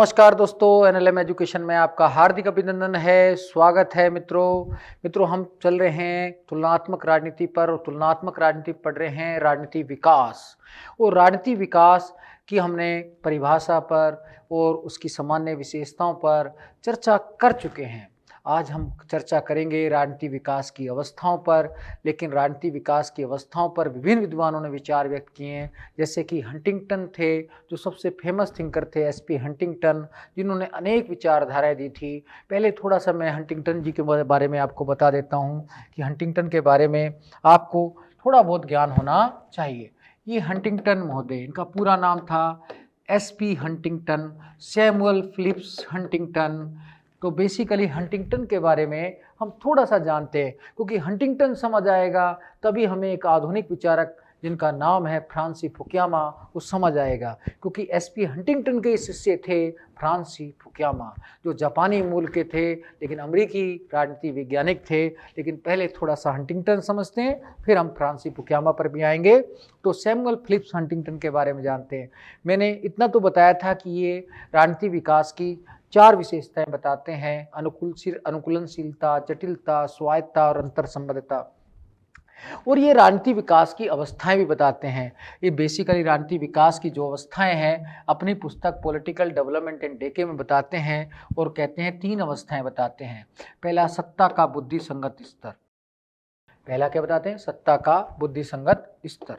नमस्कार दोस्तों, NLM education में आपका हार्दिक अभिनंदन है। स्वागत है मित्रों हम चल रहे हैं तुलनात्मक राजनीति पर और तुलनात्मक राजनीति पढ़ रहे हैं राजनीति विकास। और राजनीति विकास की हमने परिभाषा पर और उसकी सामान्य विशेषताओं पर चर्चा कर चुके हैं। आज हम चर्चा करेंगे राजनीति विकास की अवस्थाओं पर। लेकिन राजनीति विकास की अवस्थाओं पर विभिन्न विद्वानों ने विचार व्यक्त किए हैं, जैसे कि हंटिंगटन थे जो सबसे फेमस थिंकर थे, एसपी हंटिंगटन, जिन्होंने अनेक विचारधाराएं दी थी। पहले थोड़ा सा मैं हंटिंगटन जी के बारे में आपको बता देता हूँ कि हंटिंगटन के बारे में आपको थोड़ा बहुत ज्ञान होना चाहिए। ये हंटिंगटन महोदय, इनका पूरा नाम था SP Huntington, Samuel Phillips Huntington. तो बेसिकली हंटिंगटन के बारे में हम थोड़ा सा जानते हैं, क्योंकि हंटिंगटन समझ आएगा तभी हमें एक आधुनिक विचारक जिनका नाम है फ्रांसिस फुकुयामा वो समझ आएगा। क्योंकि एसपी हंटिंगटन के शिष्य थे फ्रांसिस फुकुयामा, जो जापानी मूल के थे लेकिन अमेरिकी राजनीति वैज्ञानिक थे। लेकिन पहले थोड़ा सा हंटिंगटन समझते हैं, फिर हम फ्रांसिस फुकुयामा पर भी आएंगे। तो सैमुअल फिलिप्स हंटिंगटन के बारे में जानते हैं। मैंने इतना तो बताया था कि ये राजनीति विकास की 4 विशेषताएं बताते हैं: अनुकूलनशीलता, जटिलता, स्वायत्तता और अंतरसंबद्धता। और ये राजनीति विकास की अवस्थाएं भी बताते हैं। ये बेसिकली राजनीति विकास की जो अवस्थाएं हैं अपनी पुस्तक पॉलिटिकल डेवलपमेंट एंड डेके में बताते हैं और कहते हैं 3 अवस्थाएं बताते हैं। पहला, सत्ता का बुद्धि संगत स्तर। पहला क्या बताते हैं? सत्ता का बुद्धि संगत स्तर।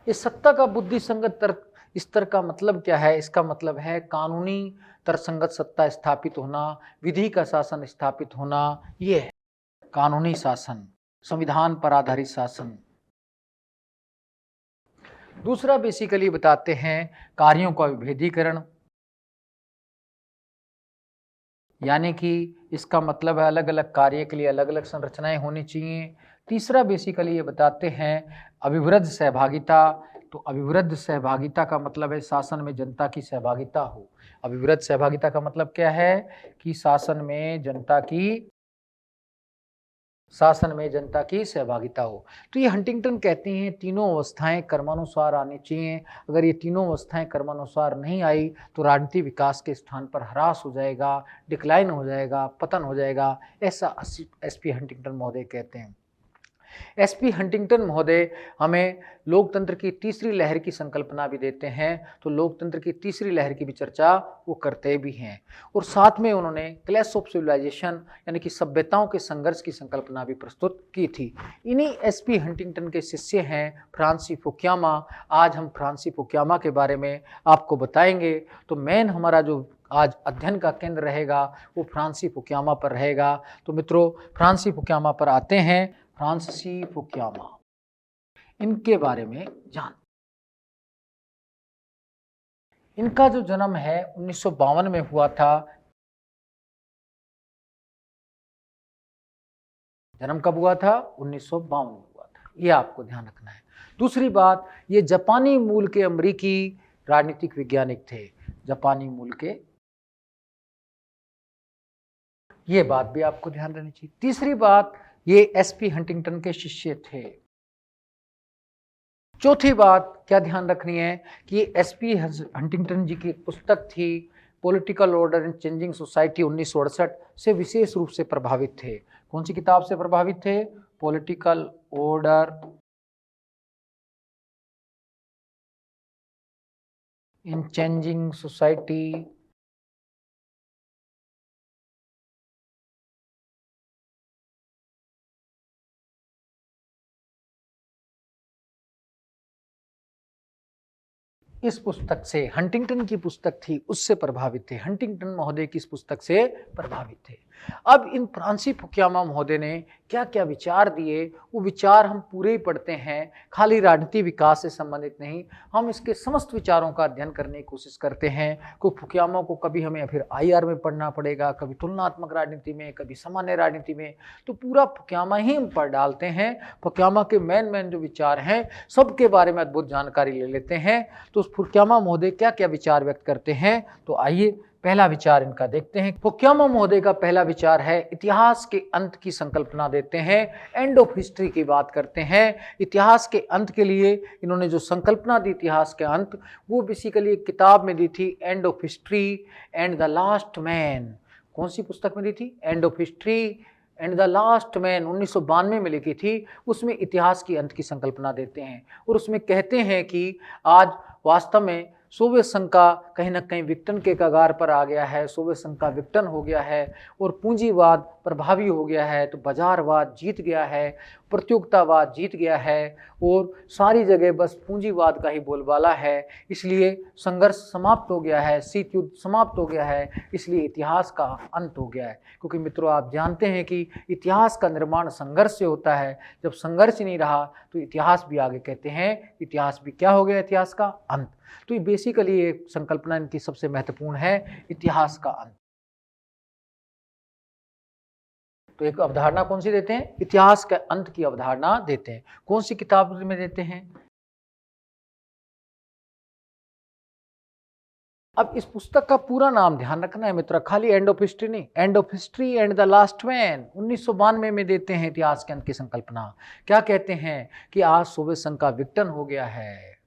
इस सत्ता का बुद्धि संगत स्तर का मतलब क्या है? इसका मतलब है कानूनी तर्कसंगत सत्ता स्थापित होना, विधि का शासन स्थापित होना। ये है कानूनी शासन, संविधान पर आधारित शासन। दूसरा बेसिकली बताते हैं कार्यों का विभेदीकरण, यानी कि इसका मतलब है अलग अलग कार्य के लिए अलग अलग संरचनाएं होनी चाहिए। तीसरा बेसिकली ये बताते हैं अभिवृद्ध सहभागिता। तो अभिवृद्ध सहभागिता का मतलब है शासन में जनता की सहभागिता हो। अभिवृद्ध सहभागिता का मतलब क्या है? कि शासन में जनता की सहभागिता हो। तो ये हंटिंगटन कहते हैं तीनों अवस्थाएं कर्मानुसार आनी चाहिए। अगर ये तीनों अवस्थाएं कर्मानुसार नहीं आई तो राजनीति विकास के स्थान पर ह्रास हो जाएगा, डिक्लाइन हो जाएगा, पतन हो जाएगा। ऐसा एसपी हंटिंगटन महोदय कहते हैं। एसपी हंटिंगटन महोदय हमें लोकतंत्र की तीसरी लहर की संकल्पना भी देते हैं। तो लोकतंत्र की तीसरी लहर की भी चर्चा वो करते भी हैं। और साथ में उन्होंने क्लैश ऑफ सिविलाइजेशन यानी कि सभ्यताओं के संघर्ष की संकल्पना भी प्रस्तुत की थी। इन्हीं एसपी हंटिंगटन के शिष्य हैं फ्रांसिस फुकुयामा। आज हम फ्रांसिस फुकुयामा के बारे में आपको बताएंगे। तो मेन हमारा जो आज अध्ययन का केंद्र रहेगा वो फ्रांसिस फुकुयामा पर रहेगा। तो मित्रों फ्रांसिस फुकुयामा पर आते हैं। फ्रांसिस फुकुयामा, इनके बारे में जान। इनका जो जन्म है 1952 में हुआ था। जन्म कब हुआ था? 1952 में हुआ था। ये आपको ध्यान रखना है। दूसरी बात, ये जापानी मूल के अमेरिकी राजनीतिक वैज्ञानिक थे। जापानी मूल के, ये बात भी आपको ध्यान रखनी चाहिए। तीसरी बात, ये एसपी हंटिंगटन के शिष्य थे। चौथी बात क्या ध्यान रखनी है कि एसपी हंटिंगटन जी की पुस्तक थी political order in changing society 1968 से विशेष रूप से प्रभावित थे। कौन सी किताब से प्रभावित थे? Political order in changing society इस पुस्तक से, हंटिंगटन की पुस्तक थी उससे प्रभावित थे। हंटिंगटन महोदय की इस पुस्तक से प्रभावित थे। अब इन फ्रांसिस फुकुयामा महोदय ने क्या क्या विचार दिए, वो विचार हम पूरे ही पढ़ते हैं, खाली राजनीति विकास से संबंधित नहीं। हम इसके समस्त विचारों का अध्ययन करने की कोशिश करते हैं। को फुकुयामा को कभी हमें फिर आईआर में पढ़ना पड़ेगा, कभी तुलनात्मक राजनीति में, कभी सामान्य राजनीति में। तो पूरा फुकुयामा ही हम पढ़ डालते हैं। फुकुयामा के मेन जो विचार हैं सबके बारे में अद्भुत जानकारी ले लेते हैं। तो फुकुयामा महोदय क्या क्या विचार व्यक्त करते हैं, तो आइए पहला विचार इनका देखते हैं। फुकुयामा महोदय का पहला विचार है इतिहास के अंत की संकल्पना देते हैं, एंड ऑफ हिस्ट्री की बात करते हैं। इतिहास के अंत के लिए इन्होंने जो संकल्पना दी इतिहास के अंत, वो बेसिकली एक किताब में दी थी, end of history and the last man. कौन सी पुस्तक में दी थी? End of history and the last man, 1992 में लिखी थी। उसमें इतिहास की अंत की संकल्पना देते हैं और उसमें कहते हैं कि आज वास्तव में सोवियत संघ का कहीं ना कहीं विघटन के कगार पर आ गया है, सोवियत संघ का विघटन हो गया है और पूंजीवाद प्रभावी हो गया है, तो बाजारवाद जीत गया है, प्रतियोगितावाद जीत गया है और सारी जगह बस पूंजीवाद का ही बोलबाला है। इसलिए संघर्ष समाप्त हो गया है, शीत युद्ध समाप्त हो गया है, इसलिए इतिहास का अंत हो गया है। क्योंकि मित्रों, आप जानते हैं कि इतिहास का निर्माण संघर्ष से होता है। जब संघर्ष ही नहीं रहा तो इतिहास भी, आगे कहते हैं इतिहास भी क्या हो गया? इतिहास का अंत। तो ये बेसिकली एक संकल्पना इनकी सबसे महत्वपूर्ण है, इतिहास का अंत। तो एक अवधारणा कौन सी देते हैं? इतिहास के अंत की अवधारणा देते हैं। कौन सी किताब में देते हैं? अब इस पुस्तक का पूरा नाम ध्यान रखना है मित्र, खाली एंड ऑफ हिस्ट्री नहीं, end of history and the last man 1992 में देते हैं इतिहास के अंत की संकल्पना। क्या कहते हैं कि आज सोवियत संघ का विघटन हो गया है,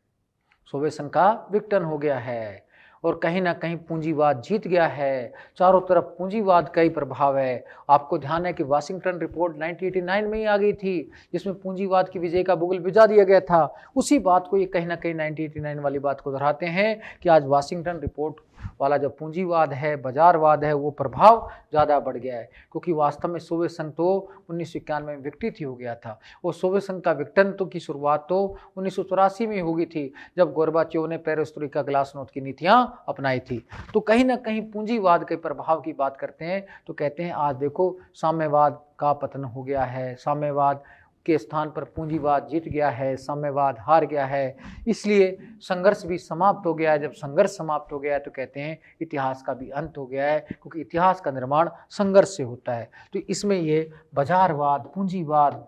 सोवियत संघ का विघटन हो गया है और कहीं ना कहीं पूंजीवाद जीत गया है, चारों तरफ पूंजीवाद का ही प्रभाव है। आपको ध्यान है कि वाशिंगटन रिपोर्ट 1989 में ही आ गई थी, जिसमें पूंजीवाद की विजय का बुगल बिजा दिया गया था। उसी बात को ये कहीं ना कहीं 1989 वाली बात को दोहराते हैं कि आज वाशिंगटन रिपोर्ट वाला जो पूंजीवाद है, बाजारवाद है, वो प्रभाव ज़्यादा बढ़ गया है। क्योंकि वास्तव में सोवियत संघ तो 1991 में विघटित ही हो गया था और सोवियत संघ का विघटन तो की शुरुआत तो 1984 में हो गई थी, जब गोर्बाचेव ने पेरेस्ट्रोइका ग्लासनोस्ट की नीतियाँ अपनाई थी। तो कहीं ना कहीं पूंजीवाद के प्रभाव की बात करते हैं तो कहते हैं आज देखो साम्यवाद का पतन हो गया है, साम्यवाद के स्थान पर पूंजीवाद जीत गया है, साम्यवाद हार गया है, इसलिए संघर्ष भी समाप्त हो गया है। जब संघर्ष समाप्त हो गया है तो कहते हैं इतिहास का भी अंत हो गया है, क्योंकि इतिहास का निर्माण संघर्ष से होता है। तो इसमें ये बाजारवाद, पूंजीवाद,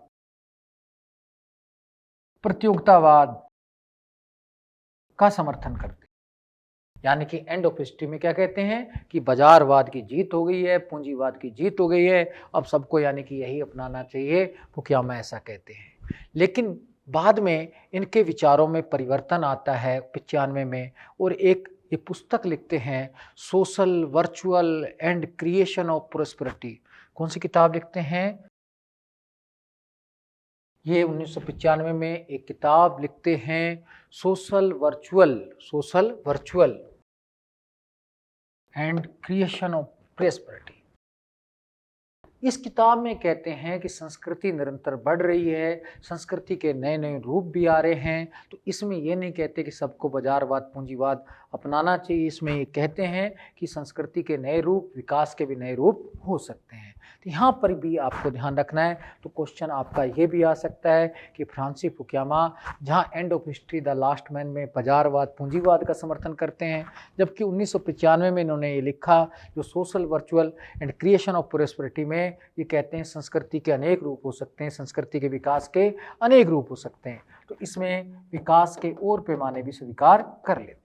प्रतियोगितावाद का समर्थन करते हैं। यानी कि एंड ऑफ हिस्ट्री में क्या कहते हैं कि बाजारवाद की जीत हो गई है, पूंजीवाद की जीत हो गई है, अब सबको यानी कि यही अपनाना चाहिए, फुकुयामा ऐसा कहते हैं। लेकिन बाद में इनके विचारों में परिवर्तन आता है 95 में और एक ये पुस्तक लिखते हैं, social virtual and creation of prosperity. कौन सी किताब लिखते हैं? ये 1995 में एक किताब लिखते हैं, social virtual and creation of prosperity. इस किताब में कहते हैं कि संस्कृति निरंतर बढ़ रही है, संस्कृति के नए नए रूप भी आ रहे हैं। तो इसमें ये नहीं कहते कि सबको बाजारवाद, पूंजीवाद अपनाना चाहिए। इसमें ये कहते हैं कि संस्कृति के नए रूप, विकास के भी नए रूप हो सकते हैं। तो यहाँ पर भी आपको ध्यान रखना है। तो क्वेश्चन आपका ये भी आ सकता है कि फ्रांसिस फुकुयामा जहाँ end of history the last man में बाजारवाद, पूंजीवाद का समर्थन करते हैं, जबकि 1995 में इन्होंने ये लिखा जो social virtual and creation of prosperity में ये कहते हैं संस्कृति के अनेक रूप हो सकते हैं, संस्कृति के विकास के अनेक रूप हो सकते हैं। तो इसमें विकास के और पैमाने भी स्वीकार कर लेते हैं।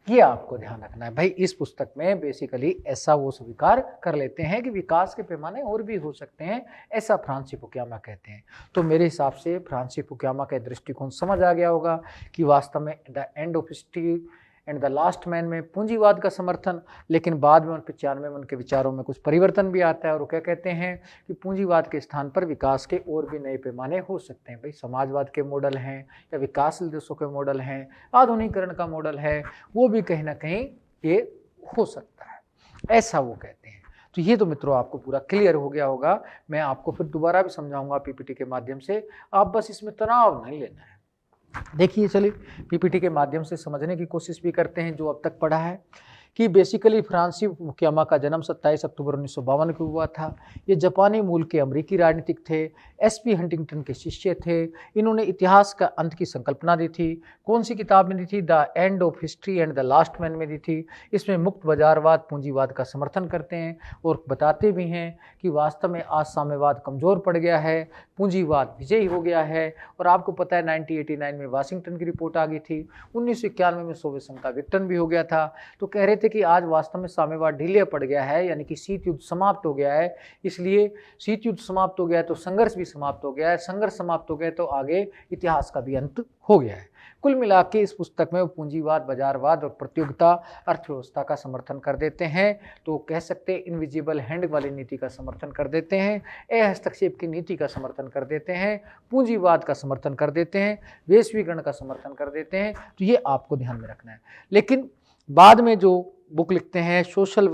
ये आपको ध्यान रखना है भाई, इस पुस्तक में बेसिकली ऐसा वो स्वीकार कर लेते हैं कि विकास के पैमाने और भी हो सकते हैं, ऐसा फ्रांसिस फुकुयामा कहते हैं। तो मेरे हिसाब से फ्रांसिस फुकुयामा का दृष्टिकोण समझ आ गया होगा कि वास्तव में the end of history and the last man में पूंजीवाद का समर्थन, लेकिन बाद में 95 में उनके विचारों में कुछ परिवर्तन भी आता है और वो क्या कहते हैं कि पूंजीवाद के स्थान पर विकास के और भी नए पैमाने हो सकते हैं। भाई समाजवाद के मॉडल हैं या विकासशील देशों के मॉडल हैं, आधुनिकीकरण का मॉडल है, वो भी कहीं ना कहीं ये हो सकता है, ऐसा वो कहते हैं। तो ये तो मित्रों आपको पूरा क्लियर हो गया होगा। मैं आपको फिर दोबारा भी समझाऊंगा पीपीटी के माध्यम से, आप बस इसमें तनाव नहीं लेना है। देखिए चलिए पीपीटी के माध्यम से समझने की कोशिश भी करते हैं जो अब तक पढ़ा है। कि बेसिकली फ्रांसीसी फुकुयामा का जन्म 27 अक्टूबर 1952 को हुआ था। ये जापानी मूल के अमेरिकी राजनीतिक थे, एसपी हंटिंगटन के शिष्य थे। इन्होंने इतिहास का अंत की संकल्पना दी थी। कौन सी किताब में दी थी? The end of history and the last man में दी थी। इसमें मुक्त बाजारवाद, पूंजीवाद का समर्थन करते हैं और बताते भी हैं कि वास्तव में आज साम्यवाद कमज़ोर पड़ गया है, पूंजीवाद विजयी हो गया है। और आपको पता है 1989 में वाशिंगटन की रिपोर्ट आ गई थी, 1991 में सोवियत संघ का विघटन भी हो गया था। तो कह रहे थे कि आज वास्तव में साम्यवाद ढीले पड़ गया है, यानी कि शीत युद्ध समाप्त हो गया है। इसलिए शीत युद्ध समाप्त हो गया है तो संघर्ष भी समाप्त हो गया है, संघर्ष समाप्त हो गया तो आगे इतिहास का भी अंत हो गया है। कुल मिला के इस पुस्तक में वो पूंजीवाद, बाजारवाद और प्रतियोगिता अर्थव्यवस्था का समर्थन कर देते हैं। तो कह सकते हैं इनविजिबल हैंड वाली नीति का समर्थन कर देते हैं, हस्तक्षेप की नीति का समर्थन कर देते हैं, पूंजीवाद का समर्थन कर देते हैं, वैश्वीकरण का समर्थन कर देते हैं। तो ये आपको ध्यान में रखना है। लेकिन बाद में जो बुक लिखते हैं social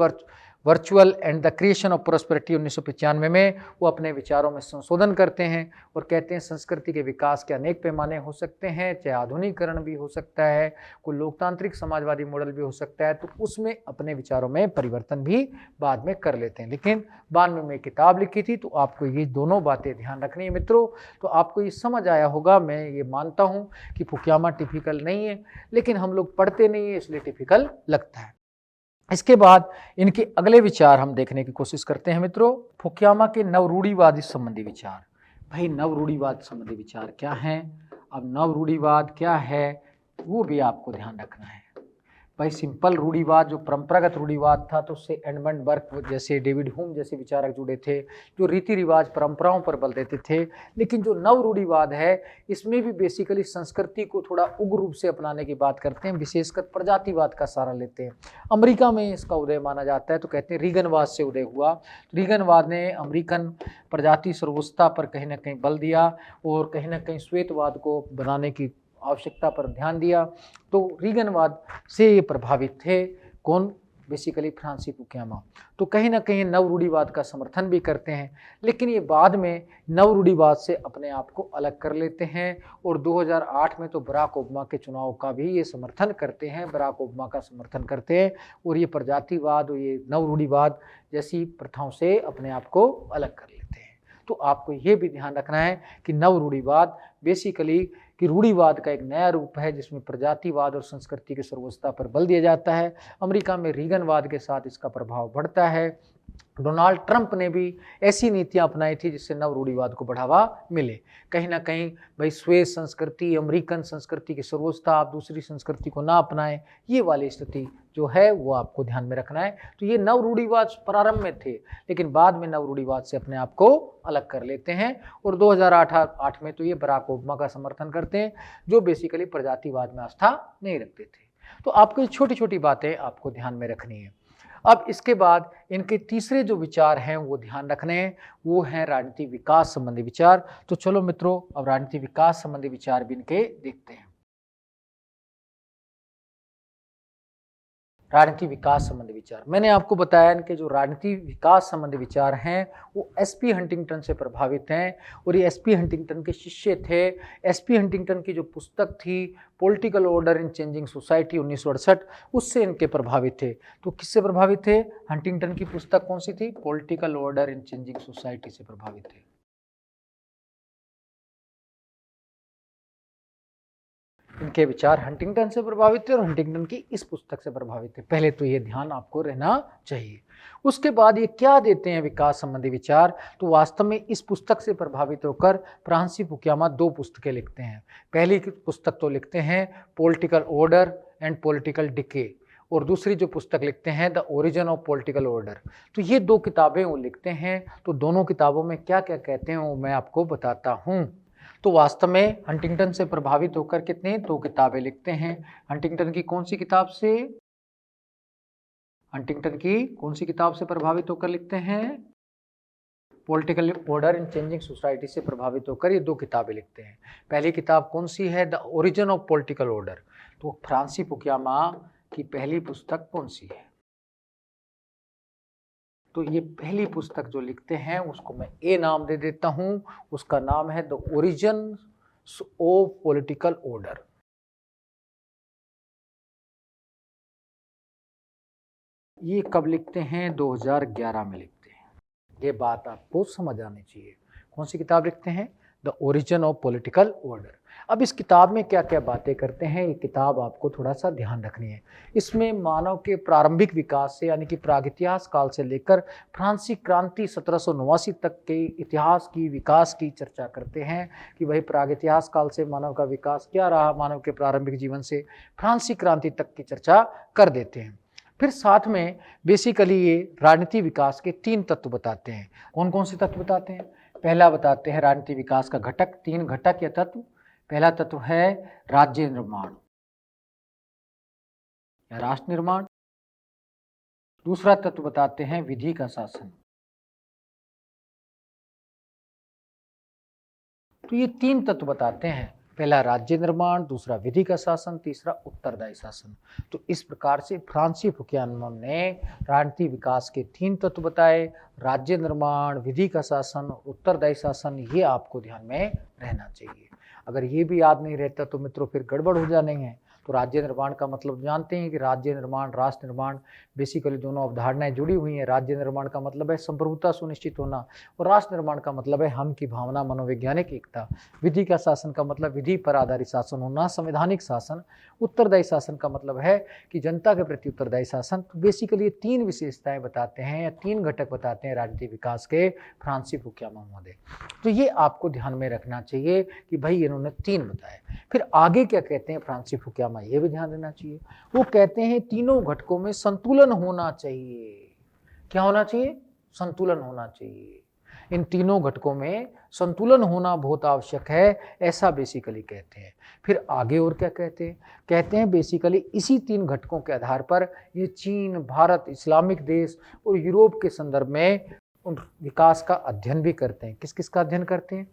virtual and the creation of prosperity 1995 में, वो अपने विचारों में संशोधन करते हैं और कहते हैं संस्कृति के विकास के अनेक पैमाने हो सकते हैं, चाहे आधुनिकीकरण भी हो सकता है, कोई लोकतांत्रिक समाजवादी मॉडल भी हो सकता है। तो उसमें अपने विचारों में परिवर्तन भी बाद में कर लेते हैं। लेकिन बाद में मैं किताब लिखी थी तो आपको ये दोनों बातें ध्यान रखनी है मित्रों। तो आपको ये समझ आया होगा। मैं ये मानता हूँ कि फुकुयामा टिपिकल नहीं है, लेकिन हम लोग पढ़ते नहीं है इसलिए टिपिकल लगता है। इसके बाद इनके अगले विचार हम देखने की कोशिश करते हैं मित्रों। फुकुयामा के नवरूढ़िवादी संबंधी विचार। भाई नवरूढ़िवाद संबंधी विचार क्या हैं? अब नवरूढ़िवाद क्या है वो भी आपको ध्यान रखना है। भाई सिंपल रूढ़िवाद, जो परंपरागत रूढ़िवाद था, तो उससे एडमंड बर्क जैसे, डेविड ह्यूम जैसे विचारक जुड़े थे, जो रीति रिवाज परंपराओं पर बल देते थे। लेकिन जो नव रूढ़िवाद है इसमें भी बेसिकली संस्कृति को थोड़ा उग्र रूप से अपनाने की बात करते हैं, विशेषकर प्रजातिवाद का सहारा लेते हैं। अमेरिका में इसका उदय माना जाता है, तो कहते हैं रीगनवाद से उदय हुआ। रीगनवाद ने अमेरिकन प्रजाति सर्वोच्चता पर कहीं ना कहीं बल दिया और कहीं ना कहीं श्वेतवाद को बनाने की आवश्यकता पर ध्यान दिया। तो रीगनवाद से ये प्रभावित थे। कौन? बेसिकली फ्रांसीसी फुकुयामा। तो कहीं ना कहीं नवरूढ़िवाद का समर्थन भी करते हैं, लेकिन ये बाद में नवरूढ़िवाद से अपने आप को अलग कर लेते हैं और 2008 में तो बराक ओबामा के चुनाव का भी ये समर्थन करते हैं, बराक ओबामा का समर्थन करते हैं और ये प्रजातिवाद और ये नवरूढ़िवाद जैसी प्रथाओं से अपने आप को अलग कर लेते हैं। तो आपको ये भी ध्यान रखना है कि नवरूढ़िवाद बेसिकली कि रूढ़िवाद का एक नया रूप है जिसमें प्रजातिवाद और संस्कृति की सर्वोच्चता पर बल दिया जाता है। अमेरिका में रीगनवाद के साथ इसका प्रभाव बढ़ता है। डोनाल्ड ट्रंप ने भी ऐसी नीतियां अपनाई थी जिससे नव रूढ़िवाद को बढ़ावा मिले। कहीं ना कहीं भाई स्वेज संस्कृति, अमेरिकन संस्कृति की सर्वोच्चता, आप दूसरी संस्कृति को ना अपनाएं, ये वाली स्थिति जो है वो आपको ध्यान में रखना है। तो ये नव रूढ़िवाद प्रारंभ में थे, लेकिन बाद में नव रूढ़िवाद से अपने आप को अलग कर लेते हैं और 2008 में तो ये बराक ओबामा का समर्थन करते हैं, जो बेसिकली प्रजातिवाद में आस्था नहीं रखते थे। तो आपको ये छोटी छोटी बातें आपको ध्यान में रखनी है। अब इसके बाद इनके तीसरे जो विचार हैं वो ध्यान रखने हैं, वो हैं राजनीति विकास संबंधी विचार। तो चलो मित्रों, अब राजनीति विकास संबंधी विचार भी इनके देखते हैं। राजनीति विकास संबंधी विचार, मैंने आपको बताया इनके जो राजनीति विकास संबंधी विचार हैं वो एसपी हंटिंगटन से प्रभावित हैं और ये एसपी हंटिंगटन के शिष्य थे। एसपी हंटिंगटन की जो पुस्तक थी political order in changing society 1968, उससे इनके प्रभावित थे। तो किससे प्रभावित थे? हंटिंगटन की पुस्तक कौन सी थी? Political order in changing society से प्रभावित थे। इनके विचार हंटिंगटन से प्रभावित थे और हंटिंगटन की इस पुस्तक से प्रभावित थे। पहले तो ये ध्यान आपको रहना चाहिए। उसके बाद ये क्या देते हैं विकास संबंधी विचार? तो वास्तव में इस पुस्तक से प्रभावित होकर फ्रांसीसी फुकुयामा दो पुस्तकें लिखते हैं। पहली पुस्तक तो लिखते हैं political order and political decay, और दूसरी जो पुस्तक लिखते हैं the origin of political order. तो ये दो किताबें वो लिखते हैं। तो दोनों किताबों में क्या क्या कहते हैं वो मैं आपको बताता हूँ। तो वास्तव में हंटिंगटन से प्रभावित होकर कितने दो किताबें लिखते हैं। हंटिंगटन की कौन सी किताब से? हंटिंगटन की कौन सी किताब से प्रभावित होकर लिखते हैं? Political order in changing society से प्रभावित होकर ये दो किताबें लिखते हैं। पहली किताब कौन सी है? The origin of political order. तो फ्रांसीसी फुकुयामा की पहली पुस्तक कौन सी है? तो ये पहली पुस्तक जो लिखते हैं उसको मैं ए नाम दे देता हूं। उसका नाम है the origin of political order. ये कब लिखते हैं? 2011 में लिखते हैं। ये बात आपको समझ आनी चाहिए। कौन सी किताब लिखते हैं? The origin of political order. अब इस किताब में क्या क्या बातें करते हैं, ये किताब आपको थोड़ा सा ध्यान रखनी है। इसमें मानव के प्रारंभिक विकास से यानी कि प्रागैतिहासिक काल से लेकर फ्रांसीसी क्रांति 1789 तक के इतिहास की, विकास की चर्चा करते हैं कि भाई प्रागैतिहासिक काल से मानव का विकास क्या रहा, मानव के प्रारंभिक जीवन से फ्रांसीसी क्रांति तक की चर्चा कर देते हैं। फिर साथ में बेसिकली ये राजनीति विकास के 3 तत्व बताते हैं। कौन कौन से तत्व बताते हैं? पहला बताते हैं राजनीति विकास का घटक, 3 घटक या तत्व। पहला तत्व है राज्य निर्माण या राष्ट्र निर्माण। दूसरा तत्व बताते हैं विधि का शासन। तो ये 3 तत्व बताते हैं, पहला राज्य निर्माण, दूसरा विधि का शासन, तीसरा उत्तरदायी शासन। तो इस प्रकार से फ्रांसीसी फुकियामा ने राजनीति विकास के 3 तत्व बताए, राज्य निर्माण, विधि का शासन, उत्तरदायी शासन। ये आपको ध्यान में रहना चाहिए। अगर ये भी याद नहीं रहता तो मित्रों फिर गड़बड़ हो जाने हैं। तो राज्य निर्माण का मतलब जानते हैं कि राज्य निर्माण, राष्ट्र निर्माण, बेसिकली दोनों अवधारणाएं जुड़ी हुई हैं। राज्य निर्माण का मतलब है संप्रभुता सुनिश्चित होना और राष्ट्र निर्माण का मतलब है हम की भावना, मनोवैज्ञानिक एकता। विधि का शासन का मतलब विधि पर आधारित शासन होना, संवैधानिक शासन। उत्तरदायी शासन का मतलब है कि जनता के प्रति उत्तरदायी शासन। तो बेसिकली ये 3 विशेषताएं बताते हैं या 3 घटक बताते हैं राजनीतिक विकास के फ्रांसीसी फुकियामा महोदय। तो ये आपको ध्यान में रखना चाहिए कि भाई इन्होंने 3 बताए। फिर आगे क्या कहते हैं फ्रांसीसी फुकियामा, ये भी ध्यान देना चाहिए। वो कहते हैं तीनों घटकों में संतुलन होना चाहिए। क्या होना चाहिए? संतुलन होना चाहिए। इन तीनों घटकों में संतुलन होना बहुत आवश्यक है, ऐसा बेसिकली कहते हैं। फिर आगे और क्या कहते हैं? कहते हैं बेसिकली इसी 3 घटकों के आधार पर ये चीन, भारत, इस्लामिक देश और यूरोप के संदर्भ में उन विकास का अध्ययन भी करते हैं। किस किस का अध्ययन करते हैं?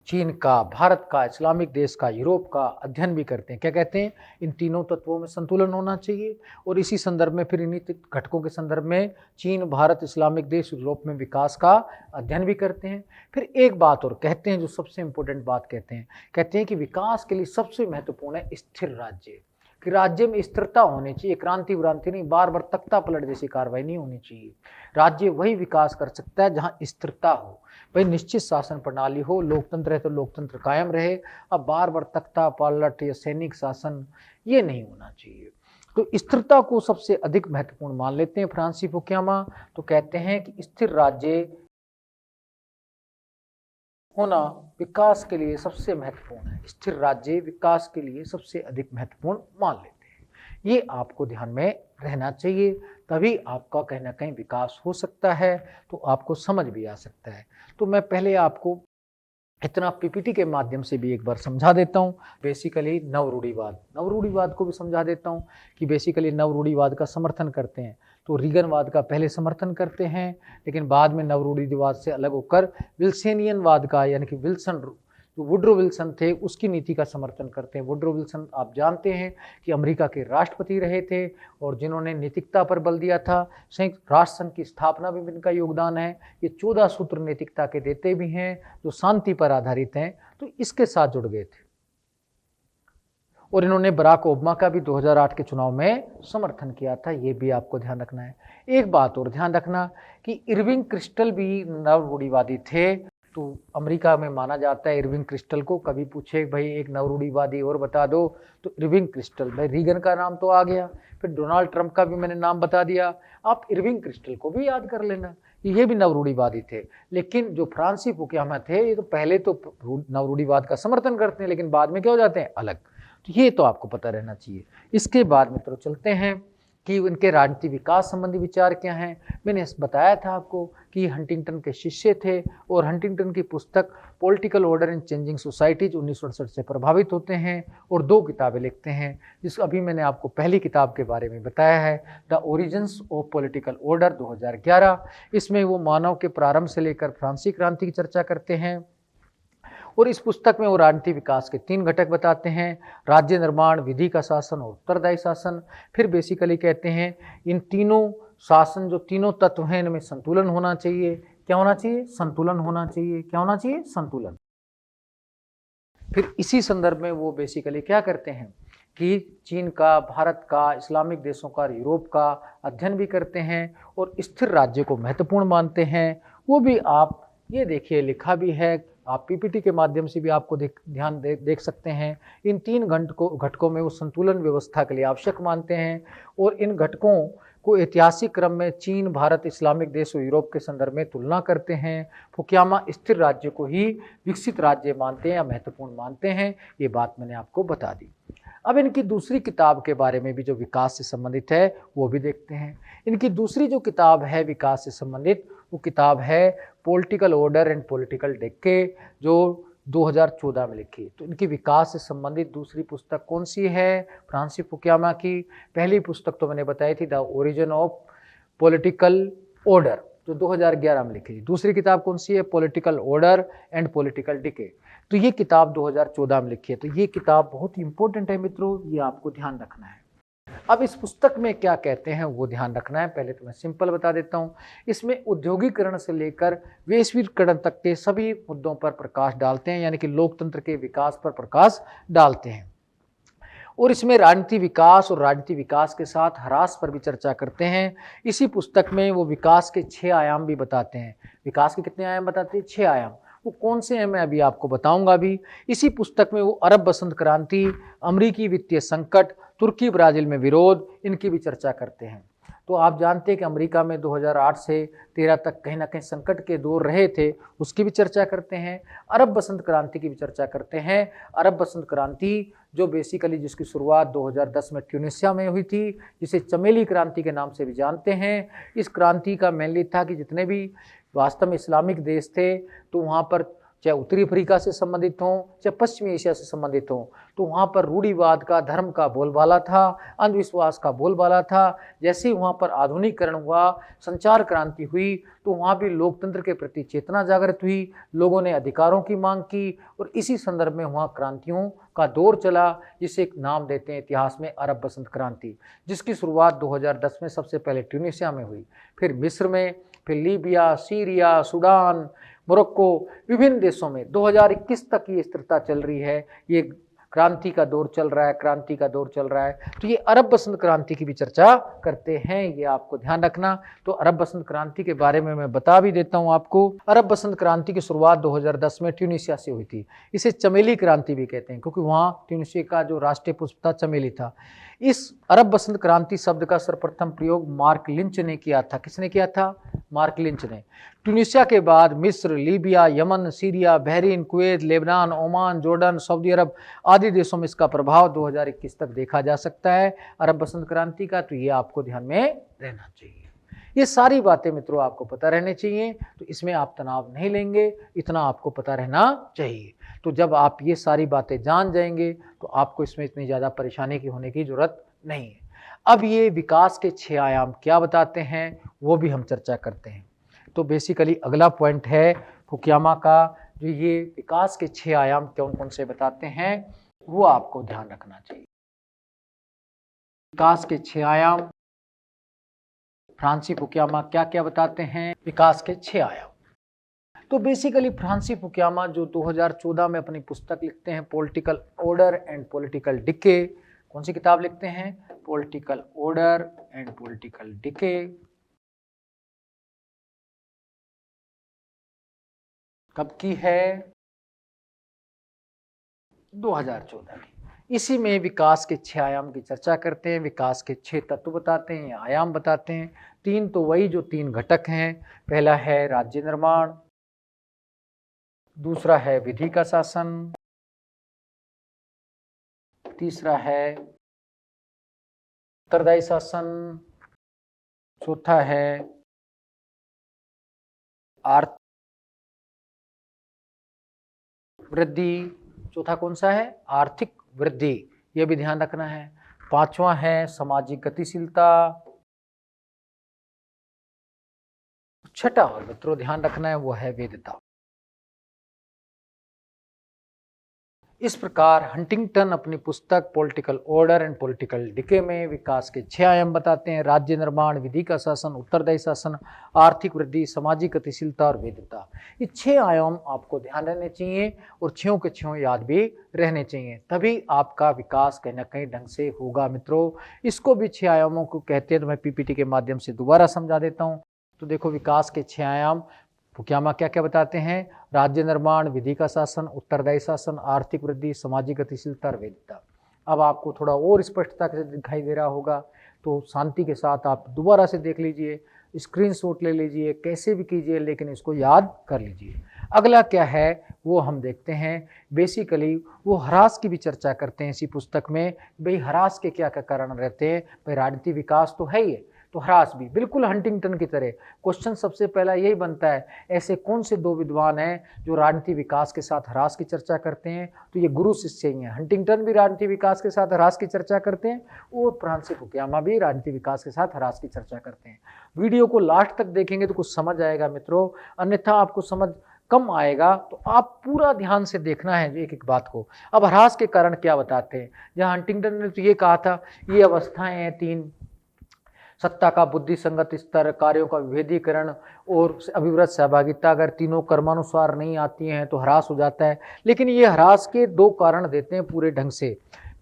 चीन का, भारत का, इस्लामिक देश का, यूरोप का अध्ययन भी करते हैं। क्या कहते हैं? इन तीनों तत्वों में संतुलन होना चाहिए और इसी संदर्भ में फिर इन्हीं घटकों के संदर्भ में चीन, भारत, इस्लामिक देश, यूरोप में विकास का अध्ययन भी करते हैं। फिर एक बात और कहते हैं जो सबसे इंपॉर्टेंट बात कहते हैं कि विकास के लिए सबसे महत्वपूर्ण है स्थिर राज्य, कि राज्य में स्थिरता होनी चाहिए, क्रांति व्रांति नहीं, बार बार तख्ता पलट जैसी कार्रवाई नहीं होनी चाहिए। राज्य वही विकास कर सकता है जहां स्थिरता हो, भाई निश्चित शासन प्रणाली हो, लोकतंत्र है तो लोकतंत्र कायम रहे। अब बार बार तख्ता पलट या सैनिक शासन ये नहीं होना चाहिए। तो स्थिरता को सबसे अधिक महत्वपूर्ण मान लेते हैं फ्रांसीसी फुकियामा। तो कहते हैं कि स्थिर राज्य होना विकास के लिए सबसे महत्वपूर्ण है। स्थिर राज्य विकास के लिए सबसे अधिक महत्वपूर्ण मान लेते हैं। ये आपको ध्यान में रहना चाहिए, तभी आपका कहीं ना कहीं विकास हो सकता है, तो आपको समझ भी आ सकता है। तो मैं पहले आपको इतना पीपीटी के माध्यम से भी एक बार समझा देता हूँ। बेसिकली नवरूढ़ीवाद को भी समझा देता हूँ कि बेसिकली नवरूढ़ीवाद का समर्थन करते हैं तो रीगनवाद का पहले समर्थन करते हैं, लेकिन बाद में नवरूढ़ीवाद से अलग होकर विल्सनियनवाद का, यानी कि विल्सन, जो वुड्रो विल्सन थे उसकी नीति का समर्थन करते हैं। वुड्रो विल्सन आप जानते हैं कि अमेरिका के राष्ट्रपति रहे थे और जिन्होंने नैतिकता पर बल दिया था। संयुक्त राष्ट्र संघ की स्थापना में इनका योगदान है। ये 14 सूत्र नैतिकता के देते भी हैं जो शांति पर आधारित हैं, तो इसके साथ जुड़ गए थे। और इन्होंने बराक ओबामा का भी 2008 के चुनाव में समर्थन किया था, ये भी आपको ध्यान रखना है। एक बात और ध्यान रखना कि इरविंग क्रिस्टल भी नवरूढ़ीवादी थे। तो अमेरिका में माना जाता है इरविंग क्रिस्टल को, कभी पूछे भाई एक नवरूढ़ीवादी और बता दो तो इरविंग क्रिस्टल, भाई रीगन का नाम तो आ गया, फिर डोनाल्ड ट्रंप का भी मैंने नाम बता दिया, आप इरविंग क्रिस्टल को भी याद कर लेना, ये भी नवरूढ़ीवादी थे। लेकिन जो फ्रांसीसी फुकियामा थे ये तो पहले तो नवरूढ़ीवाद का समर्थन करते हैं, लेकिन बाद में क्या हो जाते हैं? अलग। तो ये तो आपको पता रहना चाहिए। इसके बाद मित्रों चलते हैं कि उनके राजनीतिक विकास संबंधी विचार क्या हैं। मैंने बताया था आपको कि हंटिंगटन के शिष्य थे और हंटिंगटन की पुस्तक political order in changing societies 1968 से प्रभावित होते हैं और 2 किताबें लिखते हैं, जिस अभी मैंने आपको पहली किताब के बारे में बताया है, the origins of political order 2011। इसमें वो मानव के प्रारंभ से लेकर फ्रांसीसी क्रांति की चर्चा करते हैं और इस पुस्तक में वो राजनीतिक विकास के 3 घटक बताते हैं, राज्य निर्माण, विधि का शासन और उत्तरदायी शासन। फिर बेसिकली कहते हैं इन तीनों शासन, जो तीनों तत्व हैं, इनमें संतुलन होना चाहिए। क्या होना चाहिए? संतुलन होना चाहिए। क्या होना चाहिए? संतुलन। फिर इसी संदर्भ में वो बेसिकली क्या करते हैं कि चीन का, भारत का, इस्लामिक देशों का, यूरोप का अध्ययन भी करते हैं और स्थिर राज्य को महत्वपूर्ण मानते हैं। वो भी आप ये देखिए लिखा भी है, आप पीपीटी के माध्यम से भी आपको देख सकते हैं। इन 3 घटकों में वो संतुलन व्यवस्था के लिए आवश्यक मानते हैं और इन घटकों को ऐतिहासिक क्रम में चीन, भारत, इस्लामिक देश और यूरोप के संदर्भ में तुलना करते हैं। फुकुयामा स्थिर राज्य को ही विकसित राज्य मानते हैं या महत्वपूर्ण मानते हैं। ये बात मैंने आपको बता दी। अब इनकी दूसरी किताब के बारे में भी जो विकास से संबंधित है वो भी देखते हैं। इनकी दूसरी जो किताब है विकास से संबंधित, वो किताब है political order and political decay, जो 2014 में लिखी। तो इनकी विकास से संबंधित दूसरी पुस्तक कौन सी है? फ्रांसिस फुकुयामा की। पहली पुस्तक तो मैंने बताई थी the origin of political order, जो 2011 में लिखी। दूसरी किताब कौन सी है? Political order and political decay. तो ये किताब 2014 में लिखी है। तो ये किताब बहुत ही इंपॉर्टेंट है मित्रों, ये आपको ध्यान रखना है। अब इस पुस्तक में क्या कहते हैं वो ध्यान रखना है। पहले तो मैं सिंपल बता देता हूँ। इसमें औद्योगिकरण से लेकर वैश्वीकरण तक के सभी मुद्दों पर प्रकाश डालते हैं, यानी कि लोकतंत्र के विकास पर प्रकाश डालते हैं। और इसमें राजनीति विकास और राजनीति विकास के साथ ह्रास पर भी चर्चा करते हैं। इसी पुस्तक में वो विकास के 6 आयाम भी बताते हैं। विकास के कितने आयाम बताते हैं? 6 आयाम। वो कौन से हैं मैं अभी आपको बताऊंगा। अभी इसी पुस्तक में वो अरब बसंत क्रांति, अमेरिकी वित्तीय संकट, तुर्की ब्राजील में विरोध, इनकी भी चर्चा करते हैं। तो आप जानते हैं कि अमेरिका में 2008 से 13 तक कहीं ना कहीं संकट के दौर रहे थे, उसकी भी चर्चा करते हैं। अरब बसंत क्रांति की भी चर्चा करते हैं। अरब बसंत क्रांति जो बेसिकली जिसकी शुरुआत 2010 में ट्यूनिसिया में हुई थी, जिसे चमेली क्रांति के नाम से भी जानते हैं। इस क्रांति का मेनली था कि जितने भी वास्तव में इस्लामिक देश थे, तो वहाँ पर चाहे उत्तरी अफ्रीका से संबंधित हों, चाहे पश्चिमी एशिया से संबंधित हों, तो वहाँ पर रूढ़िवाद का, धर्म का बोलबाला था, अंधविश्वास का बोलबाला था। जैसे ही वहाँ पर आधुनिकीकरण हुआ, संचार क्रांति हुई, तो वहाँ भी लोकतंत्र के प्रति चेतना जागृत हुई, लोगों ने अधिकारों की मांग की और इसी संदर्भ में वहाँ क्रांतियों का दौर चला, जिसे एक नाम देते हैं इतिहास में अरब बसंत क्रांति, जिसकी शुरुआत 2010 में सबसे पहले ट्यूनिसिया में हुई, फिर मिस्र में, फिर लीबिया, सीरिया, सूडान, मोरक्को, विभिन्न देशों में 2021 तक ये स्थिरता चल रही है। ये क्रांति का दौर चल रहा है, क्रांति का दौर चल रहा है। तो ये अरब बसंत क्रांति की भी चर्चा करते हैं, ये आपको ध्यान रखना। तो अरब बसंत क्रांति के बारे में मैं बता भी देता हूं आपको। अरब बसंत क्रांति की शुरुआत 2010 में ट्यूनिसिया से हुई थी। इसे चमेली क्रांति भी कहते हैं, क्योंकि वहाँ ट्यूनिसिया का जो राष्ट्रीय पुष्प था चमेली था। इस अरब बसंत क्रांति शब्द का सर्वप्रथम प्रयोग मार्क लिंच ने किया था। किसने किया था? मार्क लिंच ने। ट्यूनिसिया के बाद मिस्र, Libya, Yemen, Syria, Bahrain, Kuwait, Lebanon, Oman, Jordan, Saudi Arab आदि देशों में इसका प्रभाव 2021 तक देखा जा सकता है अरब बसंत क्रांति का। तो ये आपको ध्यान में रहना चाहिए। ये सारी बातें मित्रों आपको पता रहनी चाहिए, तो इसमें आप तनाव नहीं लेंगे, इतना आपको पता रहना चाहिए। तो जब आप ये सारी बातें जान जाएंगे तो आपको इसमें इतनी ज़्यादा परेशानी की होने की ज़रूरत नहीं है। अब ये विकास के 6 आयाम क्या बताते हैं वो भी हम चर्चा करते हैं। तो बेसिकली अगला पॉइंट है फुकुयामा का, जो ये विकास के 6 आयाम कौन कौन से बताते हैं वो आपको ध्यान रखना चाहिए। विकास के 6 आयाम फ्रांसिस फुकुयामा क्या क्या बताते हैं? विकास के 6 आयाम। तो बेसिकली फ्रांसिस फुकुयामा जो 2014 में अपनी पुस्तक लिखते हैं political order and political decay, कौन सी किताब लिखते हैं? Political order and political decay. कब की है? 2014 की। इसी में विकास के 6 आयाम की चर्चा करते हैं। विकास के 6 तत्व बताते हैं, आयाम बताते हैं। 3 तो वही जो 3 घटक हैं। पहला है राज्य निर्माण, दूसरा है विधि का शासन, तीसरा है उत्तरदायी शासन, चौथा है आर्थिक वृद्धि। चौथा कौन सा है? आर्थिक वृद्धि, यह भी ध्यान रखना है। पांचवा है सामाजिक गतिशीलता। छठा और मित्रों ध्यान रखना है वो है वैधता। इस प्रकार हंटिंगटन अपनी पुस्तक political order and political decay में विकास के 6 आयाम बताते हैं: राज्य निर्माण, विधि का शासन, उत्तरदायी शासन, आर्थिक वृद्धि, सामाजिक गतिशीलता और वैधता। ये 6 आयाम आपको ध्यान रहने चाहिए और 6 के 6 याद भी रहने चाहिए, तभी आपका विकास कहीं ना कहीं ढंग से होगा। मित्रों, इसको भी 6 आयामों को कहते हैं, तो मैं पीपीटी के माध्यम से दोबारा समझा देता हूँ। तो देखो, विकास के 6 आयाम फुकुयामा क्या क्या बताते हैं: राज्य निर्माण, विधि का शासन, उत्तरदायी शासन, आर्थिक वृद्धि, सामाजिक गतिशीलता और वैधता। अब आपको थोड़ा और स्पष्टता से दिखाई दे रहा होगा, तो शांति के साथ आप दोबारा से देख लीजिए, स्क्रीनशॉट ले लीजिए, कैसे भी कीजिए, लेकिन इसको याद कर लीजिए। अगला क्या है वो हम देखते हैं। बेसिकली वो ह्रास की भी चर्चा करते हैं इसी पुस्तक में। भाई ह्रास के क्या क्या कारण रहते हैं? भाई राजनीति विकास तो है ही, तो ह्रास भी बिल्कुल हंटिंगटन की तरह। क्वेश्चन सबसे पहला यही बनता है, ऐसे कौन से 2 विद्वान हैं जो राजनीति विकास के साथ ह्रास की चर्चा करते हैं? तो ये गुरु शिष्य ही हैं। हंटिंगटन भी राजनीति विकास के साथ ह्रास की चर्चा करते हैं और फ्रांसिस फुकुयामा भी राजनीति विकास के साथ ह्रास की चर्चा करते हैं। वीडियो को लास्ट तक देखेंगे तो कुछ समझ आएगा मित्रों, अन्यथा आपको समझ कम आएगा। तो आप पूरा ध्यान से देखना है एक एक बात को। अब ह्रास के कारण क्या बताते हैं? जहाँ हंटिंगटन ने तो ये कहा था, ये अवस्थाएं हैं 3: सत्ता का बुद्धि संगत स्तर, कार्यों का विभेदीकरण और अभिव्रत सहभागिता। अगर तीनों कर्मानुसार नहीं आती हैं तो ह्रास हो जाता है। लेकिन ये ह्रास के 2 कारण देते हैं पूरे ढंग से।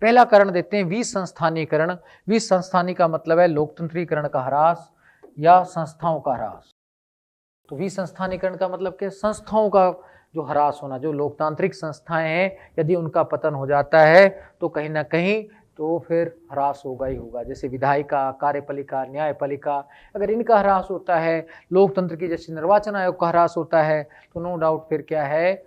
पहला कारण देते हैं विसंस्थानीकरण। विसंस्थानी का मतलब है लोकतंत्रीकरण का ह्रास या संस्थाओं का ह्रास। तो विसंस्थानीकरण का मतलब क्या? संस्थाओं का जो ह्रास होना, जो लोकतांत्रिक संस्थाएं हैं, यदि उनका पतन हो जाता है तो कहीं ना कहीं तो फिर ह्रास होगा ही होगा। जैसे विधायिका, कार्यपालिका, न्यायपालिका, अगर इनका ह्रास होता है, लोकतंत्र की जैसे निर्वाचन आयोग का ह्रास होता है, तो नो डाउट फिर क्या है,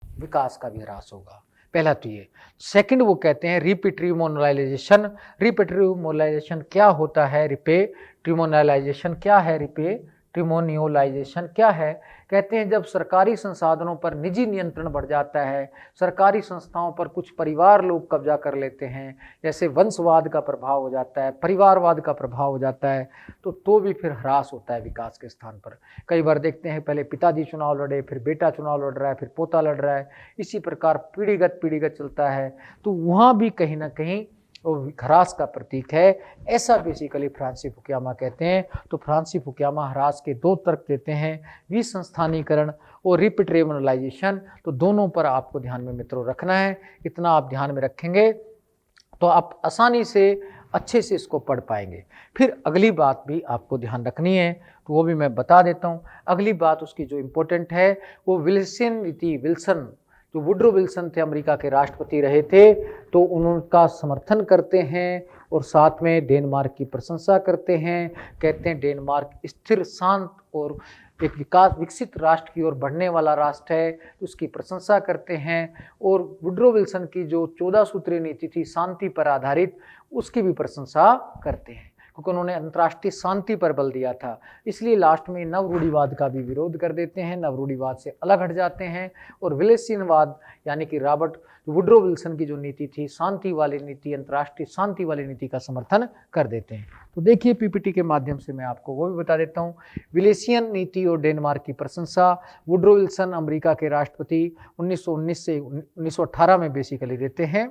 विकास का भी ह्रास होगा। पहला तो ये। सेकंड वो कहते हैं रिपेट्रिमोनलाइजेशन। रिपेट्रिमोनलाइजेशन क्या होता है? रिपेट्रिमोनलाइजेशन क्या है? रिपेट्रिमोनियोलाइजेशन क्या है? कहते हैं जब सरकारी संसाधनों पर निजी नियंत्रण बढ़ जाता है, सरकारी संस्थाओं पर कुछ परिवार लोग कब्जा कर लेते हैं, जैसे वंशवाद का प्रभाव हो जाता है, परिवारवाद का प्रभाव हो जाता है, तो भी फिर ह्रास होता है विकास के स्थान पर। कई बार देखते हैं पहले पिताजी चुनाव लड़े, फिर बेटा चुनाव लड़ रहा है, फिर पोता लड़ रहा है, इसी प्रकार पीढ़ीगत चलता है, तो वहाँ भी कहीं ना कहीं वो ह्रास का प्रतीक है। ऐसा बेसिकली फ्रांसिस फुकुयामा कहते हैं। तो फ्रांसिस फुकुयामा ह्रास के 2 तर्क देते हैं, विसंस्थानीकरण और रिपेट्रिमोनलाइजेशन। तो दोनों पर आपको ध्यान में मित्रों रखना है। इतना आप ध्यान में रखेंगे तो आप आसानी से अच्छे से इसको पढ़ पाएंगे। फिर अगली बात भी आपको ध्यान रखनी है, तो वो भी मैं बता देता हूँ। अगली बात उसकी जो इम्पोर्टेंट है वो विल्सन नीति। विल्सन, जो वुड्रो विल्सन थे, अमेरिका के राष्ट्रपति रहे थे, तो उनका समर्थन करते हैं और साथ में डेनमार्क की प्रशंसा करते हैं। कहते हैं डेनमार्क स्थिर, शांत और एक विकसित राष्ट्र की ओर बढ़ने वाला राष्ट्र है, तो उसकी प्रशंसा करते हैं। और वुड्रो विल्सन की जो 14 सूत्रीय नीति थी शांति पर आधारित, उसकी भी प्रशंसा करते हैं, क्योंकि उन्होंने अंतर्राष्ट्रीय शांति पर बल दिया था। इसलिए लास्ट में नवरूढ़िवाद का भी विरोध कर देते हैं, नवरूढ़िवाद से अलग हट जाते हैं और विलेसियनवाद यानी कि रॉबर्ट वुड्रो विल्सन की जो नीति थी, शांति वाली नीति, अंतर्राष्ट्रीय शांति वाली नीति का समर्थन कर देते हैं। तो देखिए पीपीटी के माध्यम से मैं आपको वो भी बता देता हूँ। विलेसियन नीति और डेनमार्क की प्रशंसा। वुड्रो विल्सन अमेरिका के राष्ट्रपति 1919 से 1918 में बेसिकली देते हैं।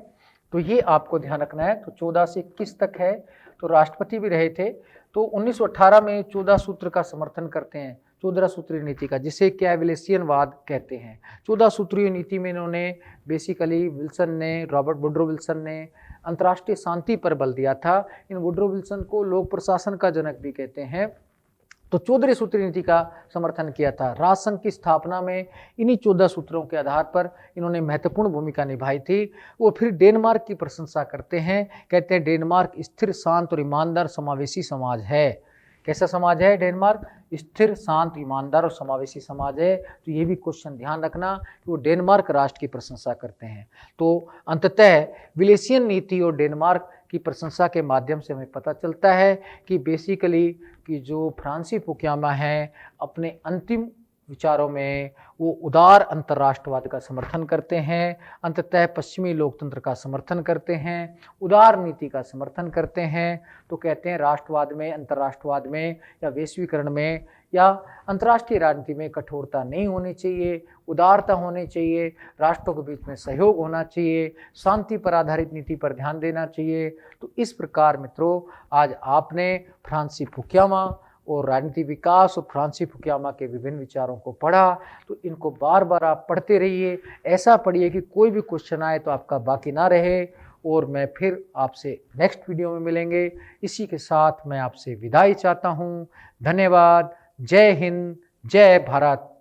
तो ये आपको ध्यान रखना है। तो 14 से 21 तक है, तो राष्ट्रपति भी रहे थे। तो 1918 में 14 सूत्र का समर्थन करते हैं, 14 सूत्रीय नीति का, जिसे क्या विलेसियनवाद कहते हैं। 14 सूत्रीय नीति में इन्होंने बेसिकली रॉबर्ट वुड्रो विल्सन ने अंतर्राष्ट्रीय शांति पर बल दिया था। इन वुड्रो विल्सन को लोक प्रशासन का जनक भी कहते हैं। तो 14 सूत्रीय नीति का समर्थन किया था। राष्ट्रसंघ की स्थापना में इन्हीं 14 सूत्रों के आधार पर इन्होंने महत्वपूर्ण भूमिका निभाई थी। वो फिर डेनमार्क की प्रशंसा करते हैं, कहते हैं डेनमार्क स्थिर, शांत और ईमानदार समावेशी समाज है। कैसा समाज है डेनमार्क? स्थिर, शांत, ईमानदार और समावेशी समाज है। तो ये भी क्वेश्चन ध्यान रखना कि वो डेनमार्क राष्ट्र की प्रशंसा करते हैं। तो अंततः विलेसियन नीति और डेनमार्क की प्रशंसा के माध्यम से हमें पता चलता है कि बेसिकली कि जो फ्रांसिस फुकुयामा हैं अपने अंतिम विचारों में वो उदार अंतर्राष्ट्रवाद का समर्थन करते हैं, अंततः पश्चिमी लोकतंत्र का समर्थन करते हैं, उदार नीति का समर्थन करते हैं। तो कहते हैं राष्ट्रवाद में, अंतर्राष्ट्रवाद में या वैश्वीकरण में या अंतर्राष्ट्रीय राजनीति में कठोरता नहीं होनी चाहिए, उदारता होनी चाहिए, राष्ट्रों के बीच में सहयोग होना चाहिए, शांति पर आधारित नीति पर ध्यान देना चाहिए। तो इस प्रकार मित्रों, आज आपने फ्रांसीस फुकुयामा और राजनीति विकास और फ्रांसीस फुकुयामा के विभिन्न विचारों को पढ़ा। तो इनको बार बार आप पढ़ते रहिए, ऐसा पढ़िए कि कोई भी क्वेश्चन आए तो आपका बाकी ना रहे। और मैं फिर आपसे नेक्स्ट वीडियो में मिलेंगे। इसी के साथ मैं आपसे विदाई चाहता हूँ। धन्यवाद। जय हिंद, जय भारत।